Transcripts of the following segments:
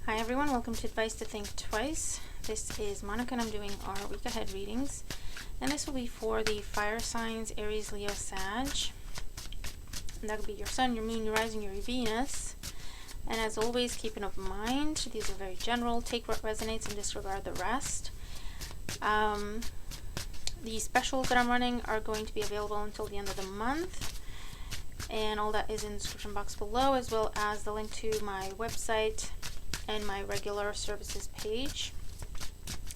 Hi everyone, welcome to Advice to Think Twice. This is Monica and I'm doing our week ahead readings. And this will be for the fire signs, Aries, Leo, Sag. And that could be your sun, your moon, your rising, your Venus. And as always, keep an open mind. These are very general. Take what resonates and disregard the rest. The specials that I'm running are going to be available until the end of the month. And all that is in the description box below, as well as the link to my website and my regular services page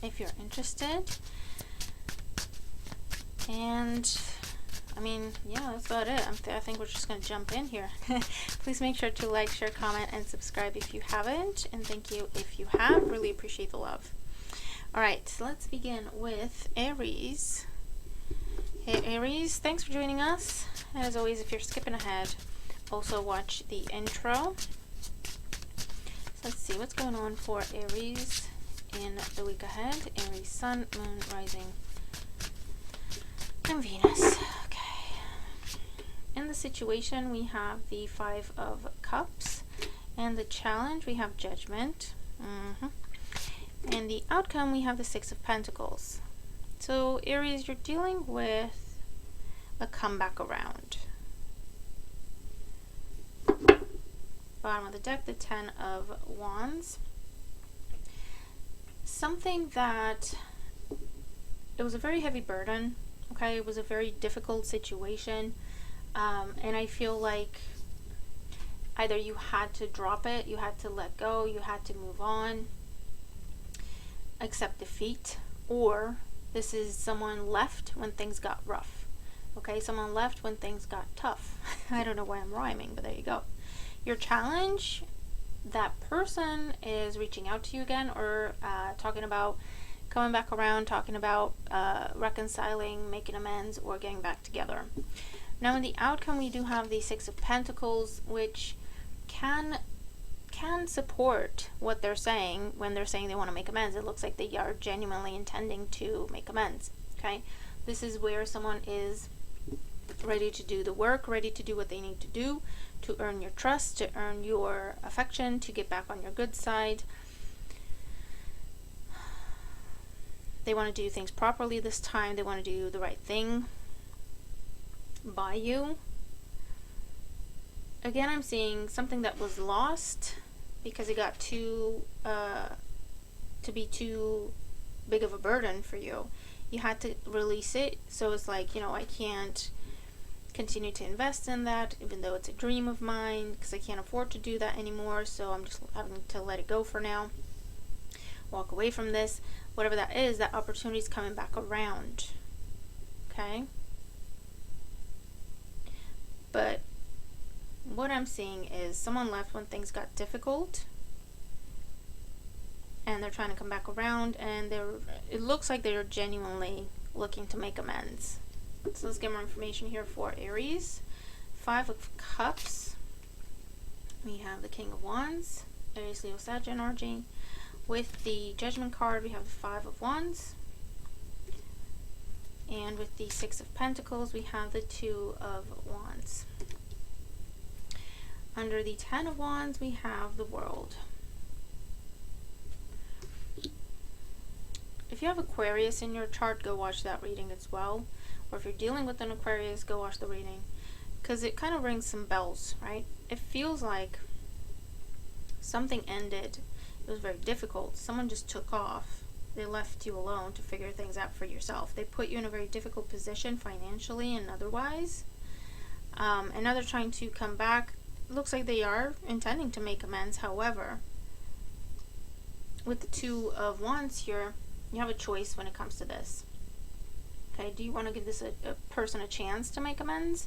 if you're interested. And I mean, yeah, that's about it. I think we're just going to jump in here. Please make sure to like, share, comment, and subscribe if you haven't. And thank you if you have. Really appreciate the love. Alright, so let's begin with Aries. Hey Aries, thanks for joining us. And as always, if you're skipping ahead, also watch the intro. Let's see what's going on for Aries in the week ahead. Aries, sun, moon, rising, and Venus. Okay. In the situation, we have the Five of Cups. And the challenge, we have Judgment. And the outcome, we have the Six of Pentacles. So, Aries, you're dealing with a comeback around. Bottom of the deck, the Ten of Wands. Something that, it was a very heavy burden, okay? It was a very difficult situation, and I feel like either you had to drop it, you had to let go, you had to move on, accept defeat, or this is someone left when things got rough, okay? Someone left when things got tough. I don't know why I'm rhyming, but there you go. Your challenge, that person is reaching out to you again, or talking about coming back around, talking about reconciling, making amends, or getting back together. Now in the outcome, we do have the Six of Pentacles, which can support what they're saying when they're saying they want to make amends. It looks like they are genuinely intending to make amends, okay? This is where someone is ready to do the work, ready to do what they need to do to earn your trust, to earn your affection, to get back on your good side. They want to do things properly this time. They want to do the right thing by you. Again, I'm seeing something that was lost because it got to be too big of a burden for you. You had to release it. So it's like, you know, I can't continue to invest in that, even though it's a dream of mine, because I can't afford to do that anymore, so I'm just having to let it go for now, walk away from this. Whatever that is, that opportunity is coming back around, okay? But what I'm seeing is someone left when things got difficult, and they're trying to come back around, and it looks like they're genuinely looking to make amends. So let's get more information here for Aries. Five of Cups. We have the King of Wands, Aries, Leo, Sag energy. With the Judgment card, we have the Five of Wands. And with the Six of Pentacles, we have the Two of Wands. Under the Ten of Wands, we have the World. If you have Aquarius in your chart, go watch that reading as well. Or if you're dealing with an Aquarius, go watch the reading. Because it kind of rings some bells, right? It feels like something ended. It was very difficult. Someone just took off. They left you alone to figure things out for yourself. They put you in a very difficult position financially and otherwise. And now they're trying to come back. It looks like they are intending to make amends. However, with the Two of Wands here, you have a choice when it comes to this. Okay, do you want to give this a person a chance to make amends,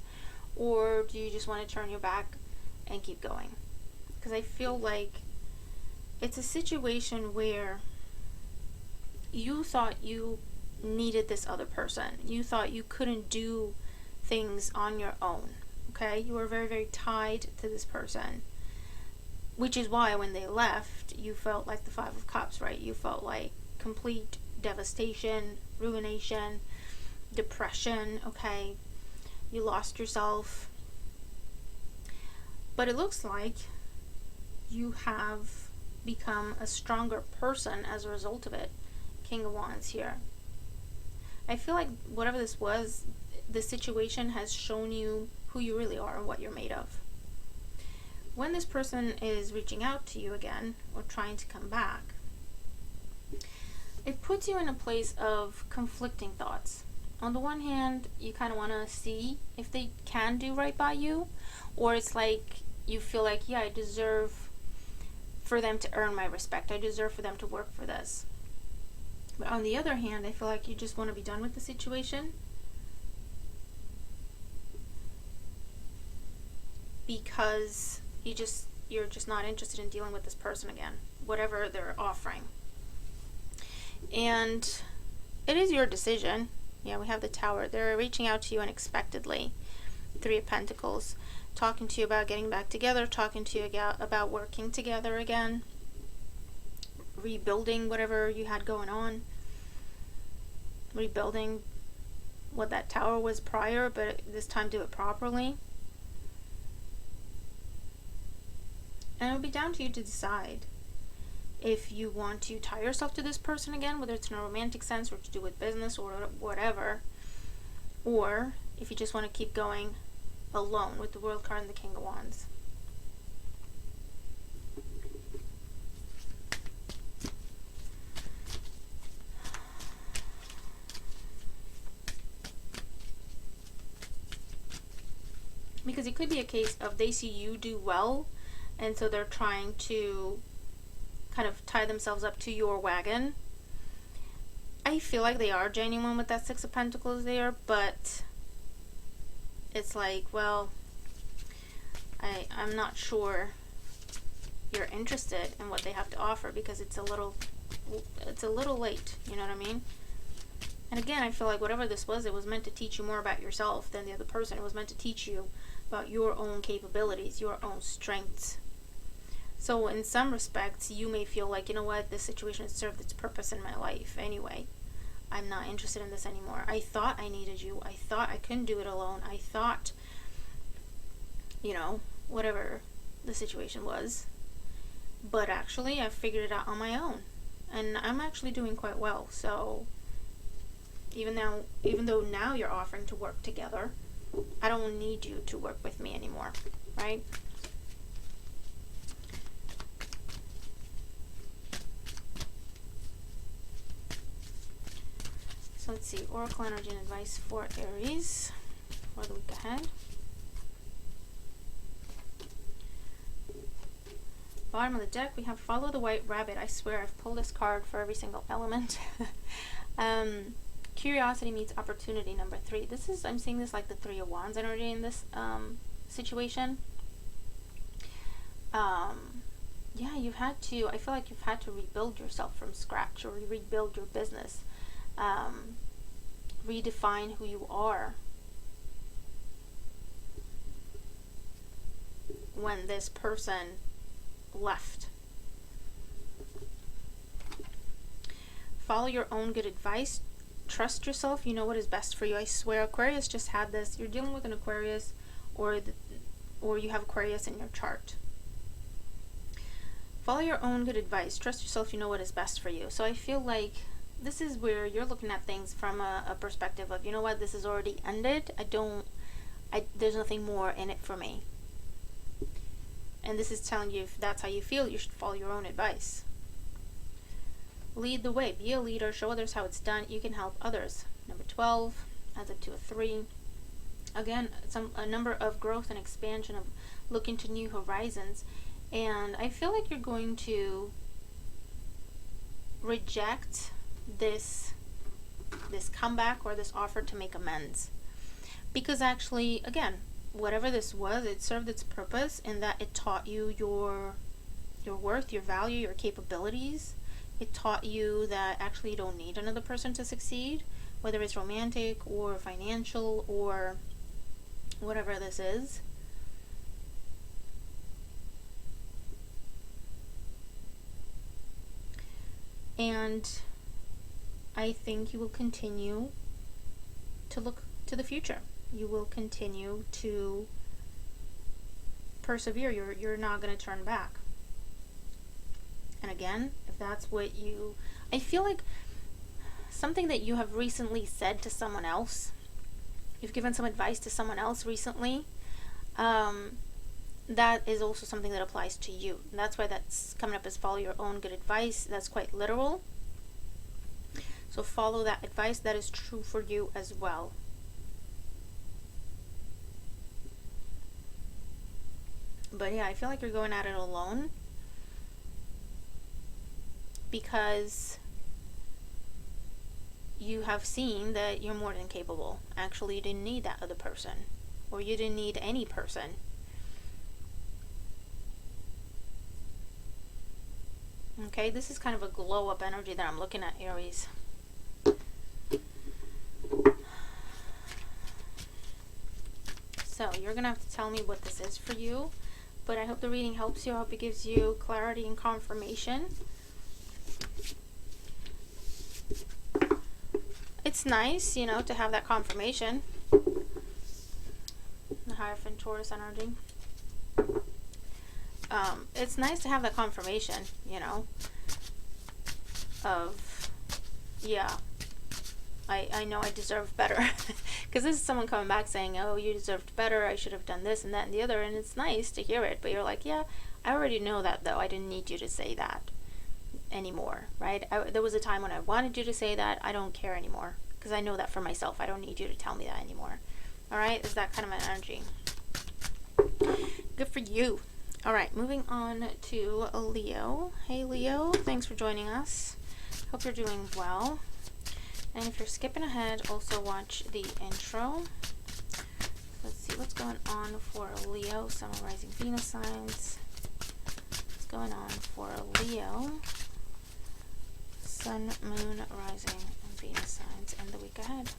or do you just want to turn your back and keep going? Because I feel like it's a situation where you thought you needed this other person. You thought you couldn't do things on your own. Okay, you were very, very tied to this person, which is why when they left, you felt like the Five of Cups, right? You felt like complete devastation, ruination, depression, okay? You lost yourself. But it looks like you have become a stronger person as a result of it. King of Wands here. I feel like whatever this was, the situation has shown you who you really are and what you're made of. When this person is reaching out to you again or trying to come back, it puts you in a place of conflicting thoughts. On the one hand, you kind of want to see if they can do right by you, or it's like you feel like, yeah, I deserve for them to earn my respect. I deserve for them to work for this. But on the other hand, I feel like you just want to be done with the situation because you're just not interested in dealing with this person again, whatever they're offering. And it is your decision. Yeah, we have the Tower. They're reaching out to you unexpectedly. Three of Pentacles. Talking to you about getting back together, talking to you about working together again, rebuilding whatever you had going on, rebuilding what that Tower was prior, but this time do it properly. And it'll be down to you to decide if you want to tie yourself to this person again, whether it's in a romantic sense or to do with business or whatever, or if you just want to keep going alone with the World card and the King of Wands. Because it could be a case of they see you do well, and so they're trying to kind of tie themselves up to your wagon. I feel like they are genuine with that Six of Pentacles there, but it's like, well, I'm not sure you're interested in what they have to offer because it's a little late, you know what I mean? And again, I feel like whatever this was, it was meant to teach you more about yourself than the other person. It was meant to teach you about your own capabilities, your own strengths. So in some respects, you may feel like, you know what, this situation has served its purpose in my life anyway. I'm not interested in this anymore. I thought I needed you. I thought I couldn't do it alone. I thought, you know, whatever the situation was. But actually, I figured it out on my own. And I'm actually doing quite well. So even though now you're offering to work together, I don't need you to work with me anymore, right? So let's see, Oracle energy and advice for Aries for the week ahead. Bottom of the deck, we have Follow the White Rabbit. I swear I've pulled this card for every single element. Curiosity meets opportunity, number 3. I'm seeing this like the Three of Wands energy in this situation. Yeah, I feel like you've had to rebuild yourself from scratch, or rebuild your business. Redefine who you are when this person left. Follow your own good advice. Trust yourself. You know what is best for you. I swear, Aquarius just had this. You're dealing with an Aquarius, or you have Aquarius in your chart. Follow your own good advice. Trust yourself. You know what is best for you. So I feel like this is where you're looking at things from a perspective of, you know what, this is already ended. There's nothing more in it for me. And this is telling you, if that's how you feel, you should follow your own advice. Lead the way. Be a leader. Show others how it's done. You can help others. Number 12 adds up to a 3. Again, a number of growth and expansion, of looking to new horizons. And I feel like you're going to reject this comeback or this offer to make amends, because actually, again, whatever this was, it served its purpose in that it taught you your worth, your value, your capabilities. It taught you that actually you don't need another person to succeed, whether it's romantic or financial or whatever this is. And I think you will continue to look to the future. You will continue to persevere. You're not going to turn back. And again, if that's what you, I feel like something that you have recently said to someone else, you've given some advice to someone else recently, that is also something that applies to you. And that's why that's coming up as follow your own good advice. That's quite literal. So follow that advice. That is true for you as well. But yeah, I feel like you're going at it alone, because you have seen that you're more than capable. Actually, you didn't need that other person, or you didn't need any person. Okay, this is kind of a glow up energy that I'm looking at, Aries. So you're gonna have to tell me what this is for you, but I hope the reading helps you. I hope it gives you clarity and confirmation. It's nice, you know, to have that confirmation. The Hierophant Taurus energy. It's nice to have that confirmation, you know, of, yeah, I know I deserve better. Because this is someone coming back saying, oh, you deserved better, I should have done this and that and the other, and it's nice to hear it, but you're like, yeah, I already know that, though. I didn't need you to say that anymore, right? There was a time when I wanted you to say that. I don't care anymore, because I know that for myself. I don't need you to tell me that anymore. All right? Is that kind of an energy? Good for you. All right, moving on to Leo. Hey, Leo, thanks for joining us. Hope you're doing well. And if you're skipping ahead, also watch the intro. Let's see what's going on for Leo. Sun, rising, Venus signs. What's going on for Leo? Sun, moon, rising, and Venus signs in the week ahead.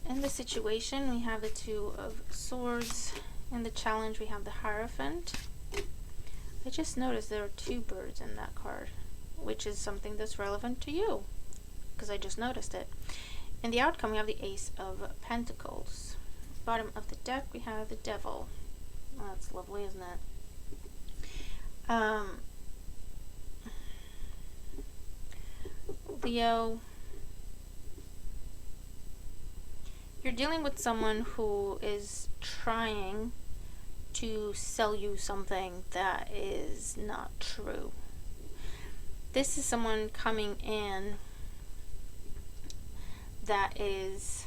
In the situation, we have the Two of Swords. In the challenge, we have the Hierophant. I just noticed there are two birds in that card, which is something that's relevant to you, because I just noticed it. In the outcome, we have the Ace of Pentacles. Bottom of the deck, we have the Devil. Oh, that's lovely, isn't it? Leo, you're dealing with someone who is trying to sell you something that is not true. This is someone coming in that is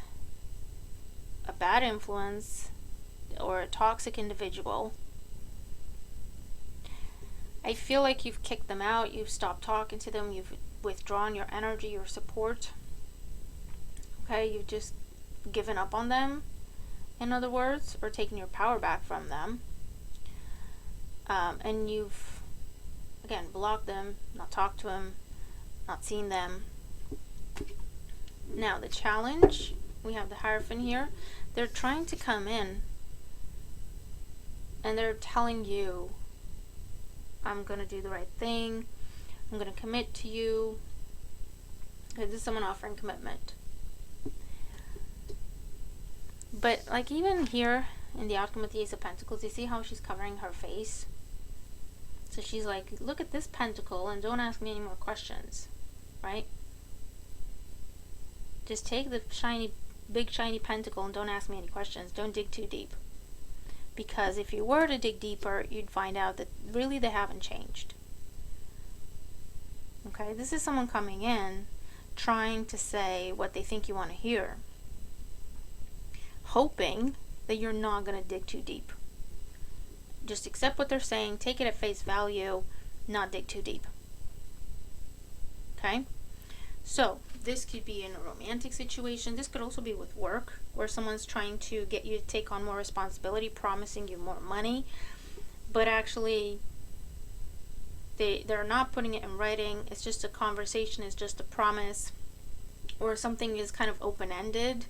a bad influence or a toxic individual. I feel like you've kicked them out, you've stopped talking to them, you've withdrawn your energy, your support. Okay, you've just given up on them, in other words, or taken your power back from them. And you've, again, blocked them, not talked to them, not seen them. Now, the challenge, we have the Hierophant here. They're trying to come in, and they're telling you, I'm going to do the right thing, I'm going to commit to you. Okay, this is someone offering commitment. But, like, even here, in the outcome with the Ace of Pentacles, you see how she's covering her face? So she's like, look at this pentacle and don't ask me any more questions, right? Just take the big shiny pentacle and don't ask me any questions. Don't dig too deep. Because if you were to dig deeper, you'd find out that really they haven't changed. Okay, this is someone coming in, trying to say what they think you want to hear, hoping that you're not going to dig too deep. Just accept what they're saying, take it at face value, not dig too deep. Okay? So, this could be in a romantic situation. This could also be with work, where someone's trying to get you to take on more responsibility, promising you more money, but actually they're not putting it in writing. It's just a conversation, it's just a promise, or something is kind of open-ended.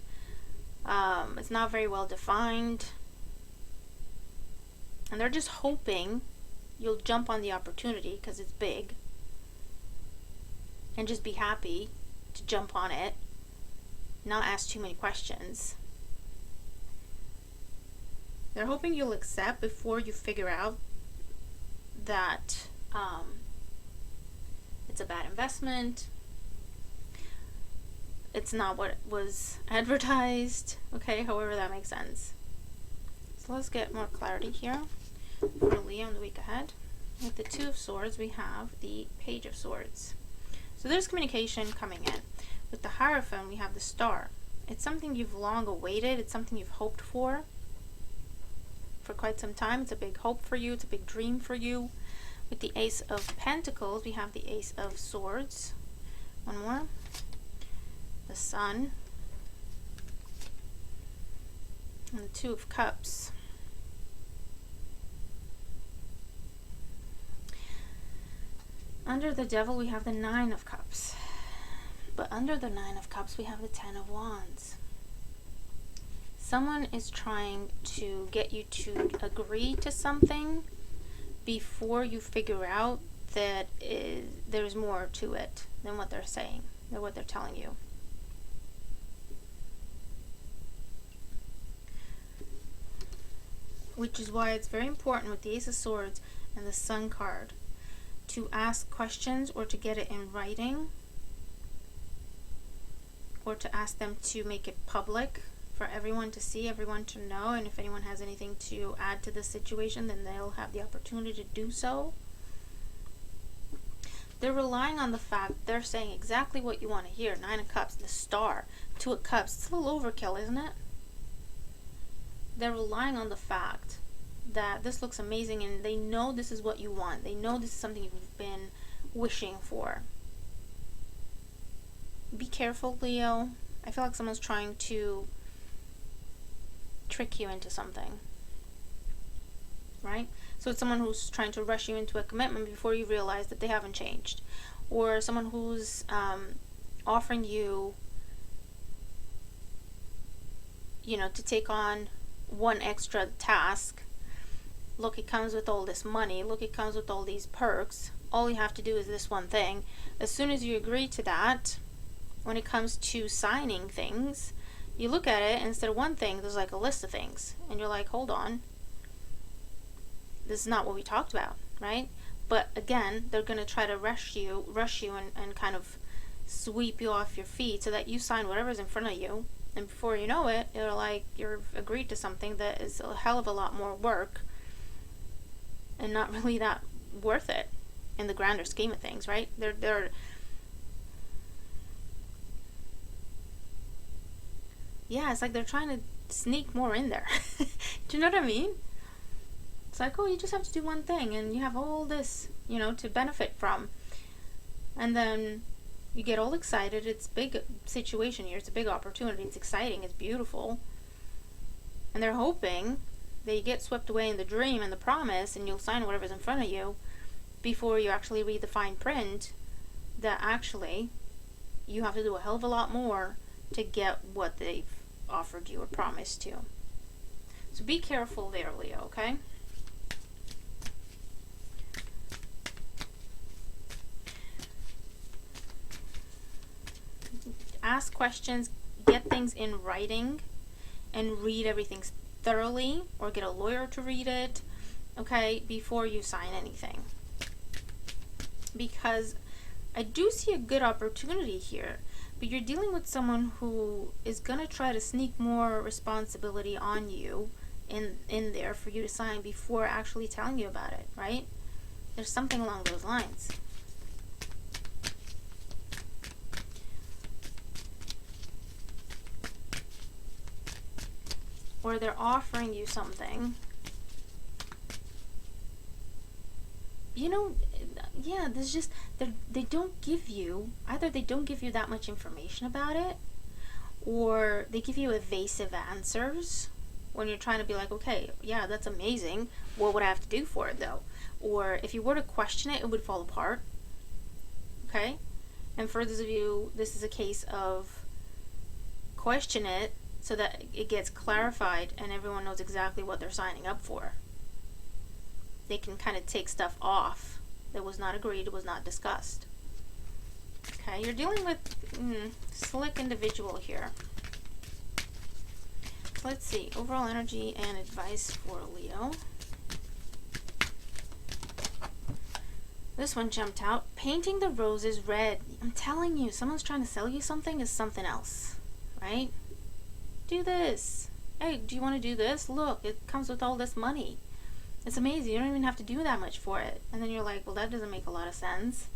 It's not very well defined. And they're just hoping you'll jump on the opportunity because it's big. And just be happy to jump on it. Not ask too many questions. They're hoping you'll accept before you figure out that it's a bad investment. It's not what was advertised. Okay, however that makes sense. So let's get more clarity here for Leo in the week ahead. With the Two of Swords, we have the Page of Swords. So there's communication coming in. With the Hierophant, we have the Star. It's something you've long awaited. It's something you've hoped for quite some time. It's a big hope for you. It's a big dream for you. With the Ace of Pentacles, we have the Ace of Swords. One more. The Sun. And the Two of Cups. Under the Devil, we have the Nine of Cups. But under the Nine of Cups, we have the Ten of Wands. Someone is trying to get you to agree to something before you figure out that there's more to it than what they're saying, than what they're telling you. Which is why it's very important with the Ace of Swords and the Sun card to ask questions or to get it in writing, or to ask them to make it public for everyone to see, everyone to know, and if anyone has anything to add to the situation, then they'll have the opportunity to do so. They're relying on the fact they're saying exactly what you want to hear. Nine of Cups, the Star, Two of Cups. It's a little overkill, isn't it? They're relying on the fact that this looks amazing and they know this is what you want. They know this is something you've been wishing for. Be careful, Leo. I feel like someone's trying to trick you into something. Right? So it's someone who's trying to rush you into a commitment before you realize that they haven't changed. Or someone who's offering you, to take on one extra task. Look, it comes with all this money. Look, it comes with all these perks. All you have to do is this one thing. As soon as you agree to that, when it comes to signing things, you look at it, and instead of one thing, there's like a list of things. And you're like, hold on. This is not what we talked about, right? But again, they're going to try to rush you and kind of sweep you off your feet so that you sign whatever's in front of you. And before you know it, you're like, you've agreed to something that is a hell of a lot more work and not really that worth it in the grander scheme of things, right? Yeah, it's like they're trying to sneak more in there. Do you know what I mean? It's like, oh, you just have to do one thing and you have all this, to benefit from. And then you get all excited. It's a big situation here. It's a big opportunity. It's exciting. It's beautiful. And they're hoping that you get swept away in the dream and the promise and you'll sign whatever's in front of you before you actually read the fine print that actually you have to do a hell of a lot more to get what they've offered you or promised you. So be careful there, Leo, okay? Ask questions, get things in writing, and read everything thoroughly, or get a lawyer to read it, okay, before you sign anything. Because I do see a good opportunity here, but you're dealing with someone who is going to try to sneak more responsibility on you in there for you to sign before actually telling you about it, right? There's something along those lines. Or they're offering you something. Yeah, there's just, they don't give you, either they don't give you that much information about it, or they give you evasive answers when you're trying to be like, okay, yeah, that's amazing. What would I have to do for it, though? Or if you were to question it, it would fall apart. Okay? And for those of you, this is a case of question it so that it gets clarified and everyone knows exactly what they're signing up for. They can kind of take stuff off that was not agreed, was not discussed. Okay, you're dealing with slick individual here. Let's see, overall energy and advice for Leo. This one jumped out. Painting the roses red. I'm telling you, someone's trying to sell you something is something else, right? Do this. Hey, do you want to do this? Look, it comes with all this money. It's amazing. You don't even have to do that much for it. And then you're like, well, that doesn't make a lot of sense.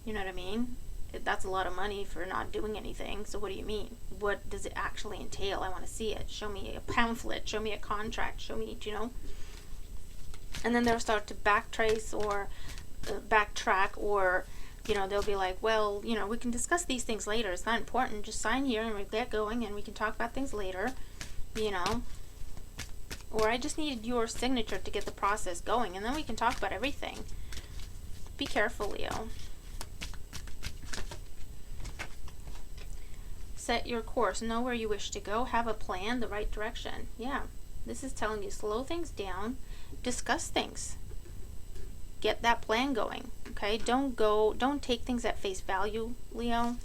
You know what I mean? That's a lot of money for not doing anything. So what do you mean? What does it actually entail? I want to see it. Show me a pamphlet. Show me a contract. Show me, you know? And then they'll start to backtrace or backtrack, or, you know, they'll be like, well, you know, we can discuss these things later. It's not important. Just sign here and we get going and we can talk about things later, you know? Or I just need your signature to get the process going, and then we can talk about everything. Be careful, Leo. Set your course. Know where you wish to go. Have a plan, the right direction. Yeah, this is telling you slow things down. Discuss things. Get that plan going. Okay, don't take things at face value, Leo.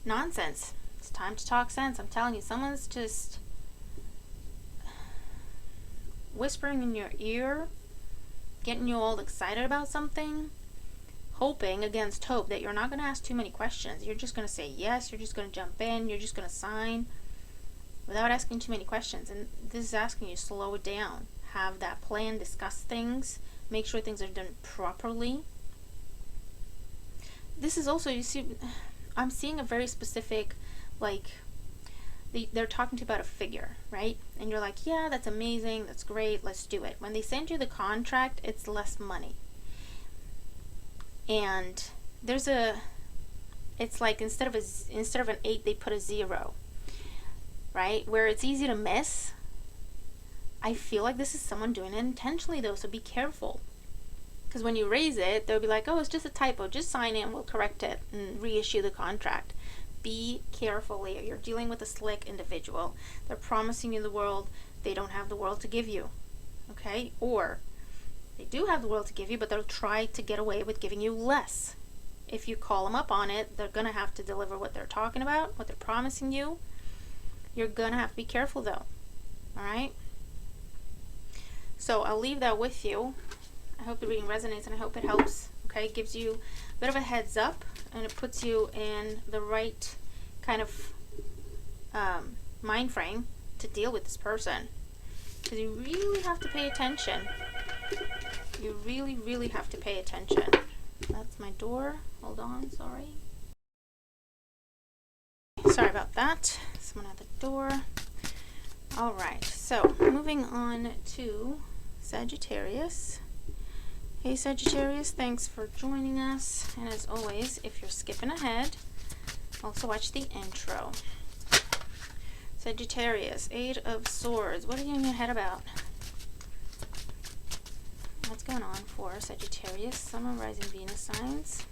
Nonsense. It's time to talk sense. I'm telling you, someone's just whispering in your ear, getting you all excited about something, hoping against hope that you're not going to ask too many questions. You're just going to say yes, you're just going to jump in, you're just going to sign without asking too many questions. And this is asking you to slow it down. Have that plan, discuss things, make sure things are done properly. This is also, you see, I'm seeing a very specific, like, they're talking to you about a figure, right? And you're like, yeah, that's amazing, that's great, let's do it. When they send you the contract, it's less money. And there's it's like instead of an 8, they put a 0, right? Where it's easy to miss. I feel like this is someone doing it intentionally, though, so be careful. Because when you raise it, they'll be like, oh, it's just a typo, just sign it and we'll correct it and reissue the contract. Be careful, Leo. You're dealing with a slick individual. They're promising you the world. They don't have the world to give you. Okay? Or they do have the world to give you, but they'll try to get away with giving you less. If you call them up on it, they're going to have to deliver what they're talking about, what they're promising you. You're going to have to be careful, though. All right? So I'll leave that with you. I hope the reading resonates and I hope it helps. Okay? It gives you a bit of a heads up, and it puts you in the right kind of mind frame to deal with this person. Because you really have to pay attention. You really, really have to pay attention. That's my door. Hold on, sorry. Sorry about that. Someone at the door. Alright, so moving on to Sagittarius. Hey Sagittarius, thanks for joining us. And as always, if you're skipping ahead, also watch the intro. Sagittarius, 8 of Swords. What are you in your head about? What's going on for Sagittarius, Sun, Moon, Rising, Venus signs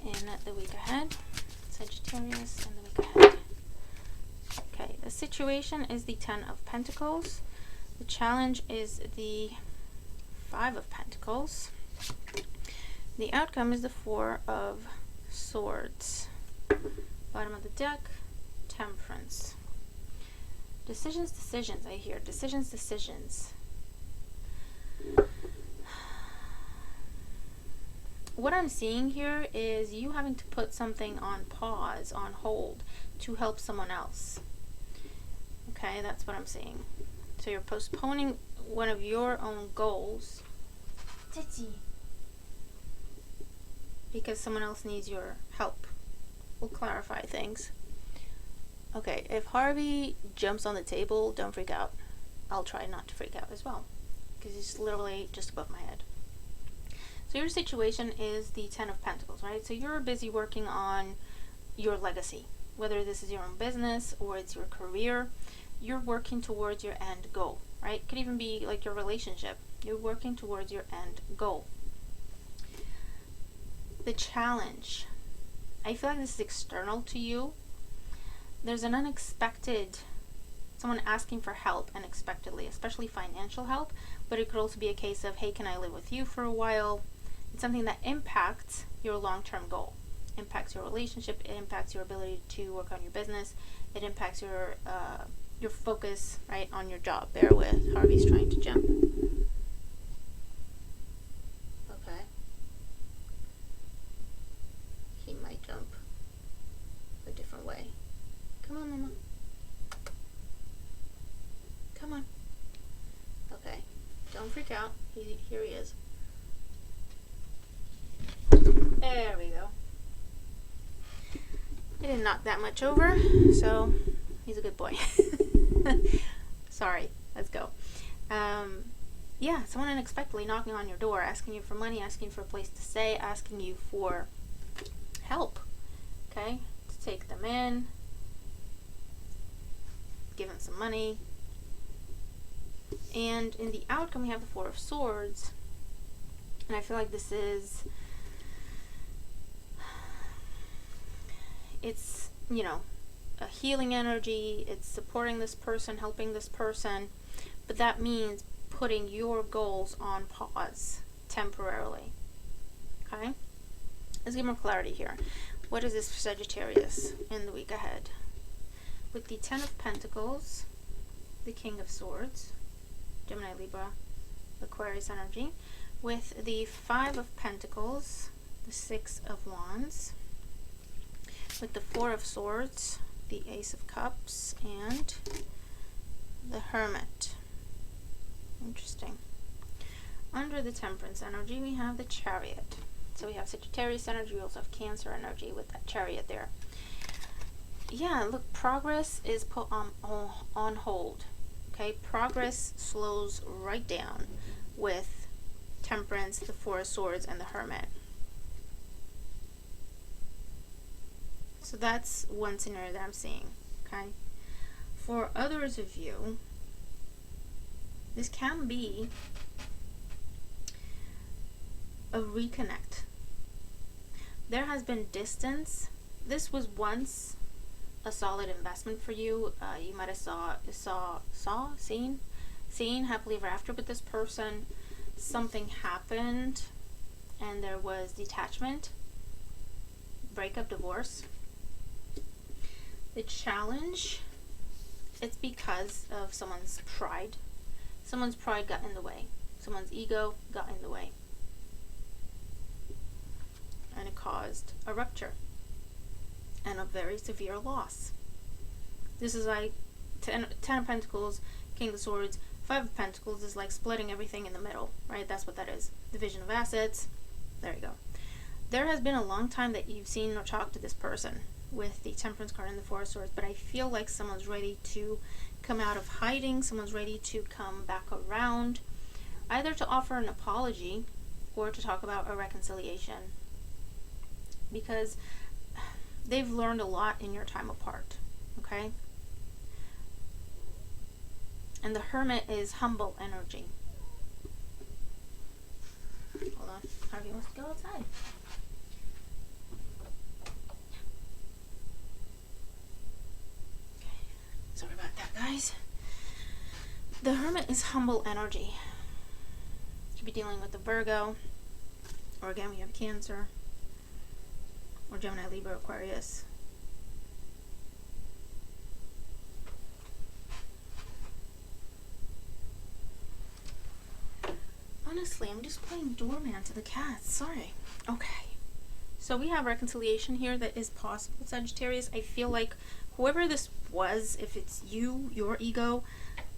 in the week ahead? Sagittarius in the week ahead. Okay, the situation is the 10 of Pentacles. The challenge is the 5 of Pentacles. The outcome is the 4 of Swords. Bottom of the deck, Temperance. Decisions, I hear. Decisions. What I'm seeing here is you having to put something on pause, on hold, to help someone else. Okay, that's what I'm seeing. So you're postponing one of your own goals because someone else needs your help. We'll clarify things. Okay, if Harvey jumps on the table, don't freak out. I'll try not to freak out as well, because he's literally just above my head. So your situation is the 10 of Pentacles, right? So you're busy working on your legacy. Whether this is your own business or it's your career, you're working towards your end goal, right? It could even be like your relationship. You're working towards your end goal. The challenge. I feel like this is external to you. There's an unexpected, someone asking for help unexpectedly, especially financial help, but it could also be a case of, hey, can I live with you for a while? It's something that impacts your long-term goal, impacts your relationship, it impacts your ability to work on your business, it impacts your focus, right, on your job. Bear with, Harvey's trying to jump. Don't freak out. Here he is. There we go. He didn't knock that much over, so he's a good boy. Sorry. Let's go. Yeah, someone unexpectedly knocking on your door, asking you for money, asking for a place to stay, asking you for help. Okay? To take them in, give them some money. And in the outcome, we have the Four of Swords. And I feel like this is, it's, you know, a healing energy. It's supporting this person, helping this person. But that means putting your goals on pause temporarily. Okay? Let's get more clarity here. What is this for Sagittarius in the week ahead? With the Ten of Pentacles, the King of Swords, Gemini, Libra, Aquarius energy. With the Five of Pentacles, the Six of Wands. With the Four of Swords, the Ace of Cups, and the Hermit. Interesting. Under the Temperance energy, we have the Chariot. So we have Sagittarius energy, we also have Cancer energy with that Chariot there. Yeah, look, progress is put on hold. Okay, progress slows right down with Temperance, the Four of Swords, and the Hermit. So that's one scenario that I'm seeing. Okay, for others of you, this can be a reconnect. There has been distance. This was once a solid investment for you. You might have seen happily ever after with this person. Something happened and there was detachment, breakup, divorce. The challenge, it's because of someone's pride. Someone's pride got in the way. Someone's ego got in the way. And it caused a rupture and a very severe loss. This is like Ten of Pentacles, King of Swords, Five of Pentacles is like splitting everything in the middle, right? That's what that is. Division of assets. There you go. There has been a long time that you've seen or talked to this person with the Temperance card and the Four of Swords, but I feel like someone's ready to come out of hiding. Someone's ready to come back around, either to offer an apology or to talk about a reconciliation, because they've learned a lot in your time apart. Okay? And the Hermit is humble energy. Hold on. Harvey wants to go outside. Okay. Sorry about that, guys. The Hermit is humble energy. You could be dealing with the Virgo. Or again, we have Cancer. Or Gemini, Libra, Aquarius. Honestly, I'm just playing doorman to the cats. Sorry. Okay. So we have reconciliation here that is possible, Sagittarius. I feel like whoever this was, if it's you, your ego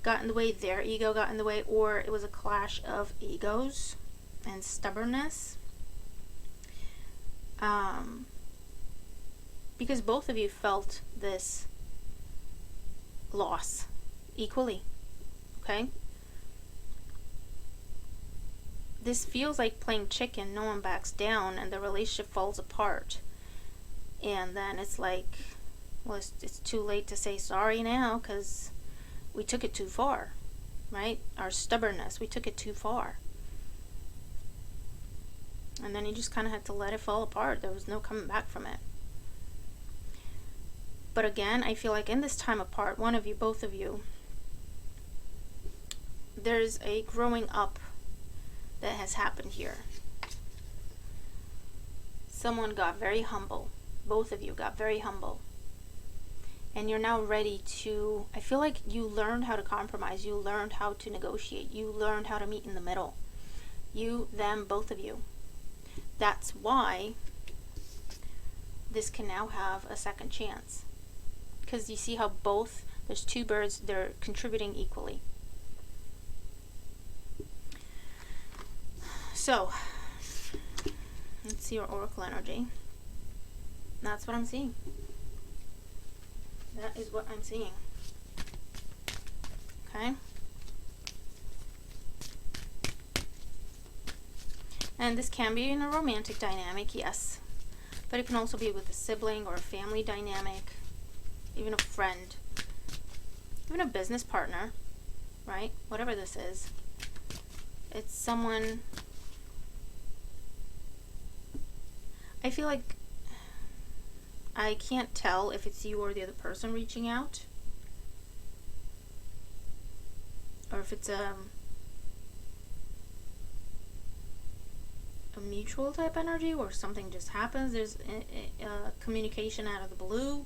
got in the way, their ego got in the way, or it was a clash of egos and stubbornness. Because both of you felt this loss equally. Okay? This feels like playing chicken. No one backs down and the relationship falls apart. And then it's like, well, it's too late to say sorry now because we took it too far, right? Our stubbornness, we took it too far. And then you just kind of had to let it fall apart. There was no coming back from it. But again, I feel like in this time apart, one of you, both of you, there's a growing up that has happened here. Someone got very humble. Both of you got very humble. And you're now ready to, I feel like you learned how to compromise. You learned how to negotiate. You learned how to meet in the middle. You, them, both of you. That's why this can now have a second chance. Because you see how both, there's two birds, they're contributing equally. So, let's see your oracle energy. That's what I'm seeing. That is what I'm seeing. Okay? And this can be in a romantic dynamic, yes. But it can also be with a sibling or a family dynamic, even a friend, even a business partner, right? Whatever this is. It's someone... I feel like I can't tell if it's you or the other person reaching out. Or if it's a mutual type energy or something just happens. There's a communication out of the blue.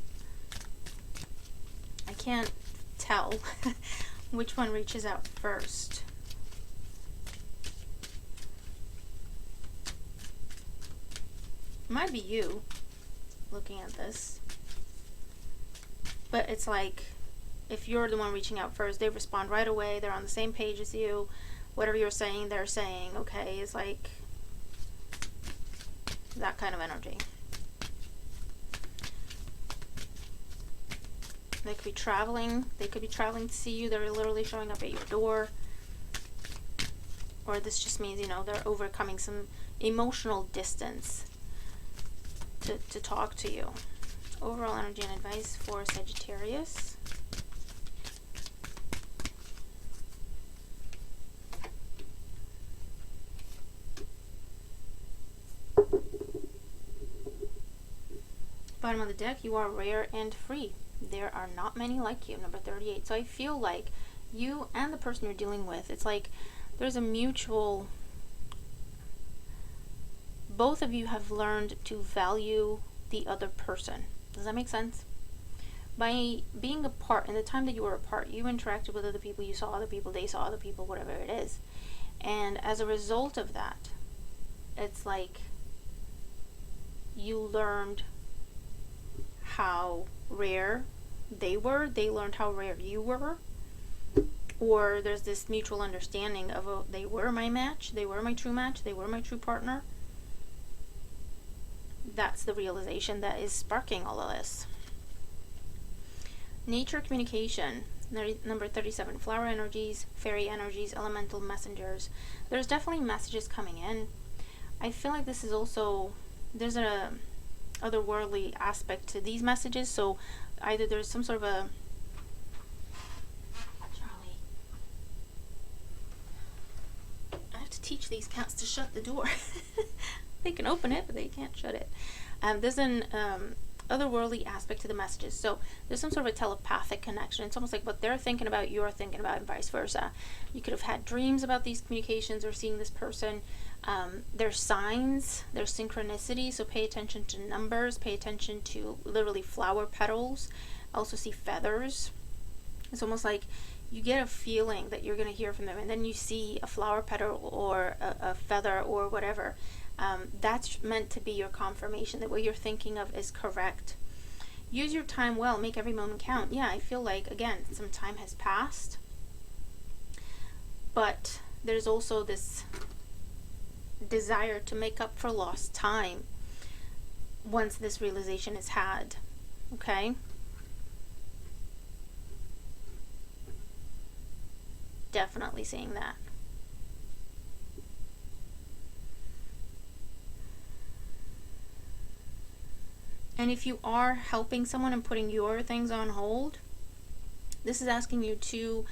I can't tell which one reaches out first. It might be you looking at this. But it's like, if you're the one reaching out first, they respond right away. They're on the same page as you. Whatever you're saying, they're saying. Okay, it's like that kind of energy. They could be traveling. They could be traveling to see you. They're literally showing up at your door. Or this just means, you know, they're overcoming some emotional distance to talk to you. Overall energy and advice for Sagittarius. Bottom of the deck, you are rare and free. There are not many like you, number 38. So I feel like you and the person you're dealing with, it's like there's a mutual... Both of you have learned to value the other person. Does that make sense? By being apart, in the time that you were apart, you interacted with other people, you saw other people, they saw other people, whatever it is. And as a result of that, it's like you learned how rare they were, they learned how rare you were, or there's this mutual understanding of, oh, they were my match, they were my true match, they were my true partner. That's the realization that is sparking all of this. Nature communication, number 37, flower energies, fairy energies, elemental messengers. There's definitely messages coming in. I feel like this is also, there's a otherworldly aspect to these messages, so either there's some sort of a... Charlie, I have to teach these cats to shut the door. They can open it, but they can't shut it. There's an otherworldly aspect to the messages. So there's some sort of a telepathic connection. It's almost like what they're thinking about, you're thinking about, and vice versa. You could have had dreams about these communications or seeing this person. There's signs, there's synchronicity, so pay attention to numbers, pay attention to literally flower petals. I also see feathers. It's almost like you get a feeling that you're going to hear from them, and then you see a flower petal or a feather or whatever. That's meant to be your confirmation that what you're thinking of is correct. Use your time well, make every moment count. Yeah, I feel like, again, some time has passed, but there's also this desire to make up for lost time once this realization is had. Okay? Definitely seeing that. And if you are helping someone and putting your things on hold, this is asking you to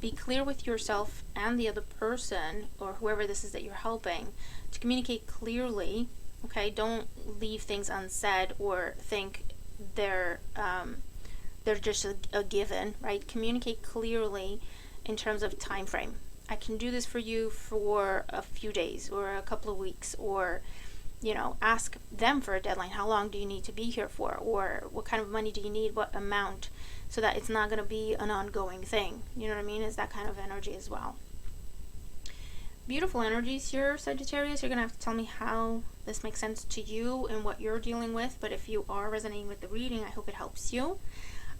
be clear with yourself and the other person, or whoever this is that you're helping, to communicate clearly. Okay, don't leave things unsaid or think they're just a given, right? Communicate clearly in terms of time frame. I can do this for you for a few days or a couple of weeks, or ask them for a deadline. How long do you need to be here for? Or what kind of money do you need? What amount? So that it's not going to be an ongoing thing. You know what I mean? It's that kind of energy as well. Beautiful energies here, Sagittarius. You're going to have to tell me how this makes sense to you and what you're dealing with. But if you are resonating with the reading, I hope it helps you.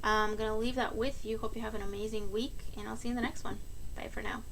I'm going to leave that with you. Hope you have an amazing week, and I'll see you in the next one. Bye for now.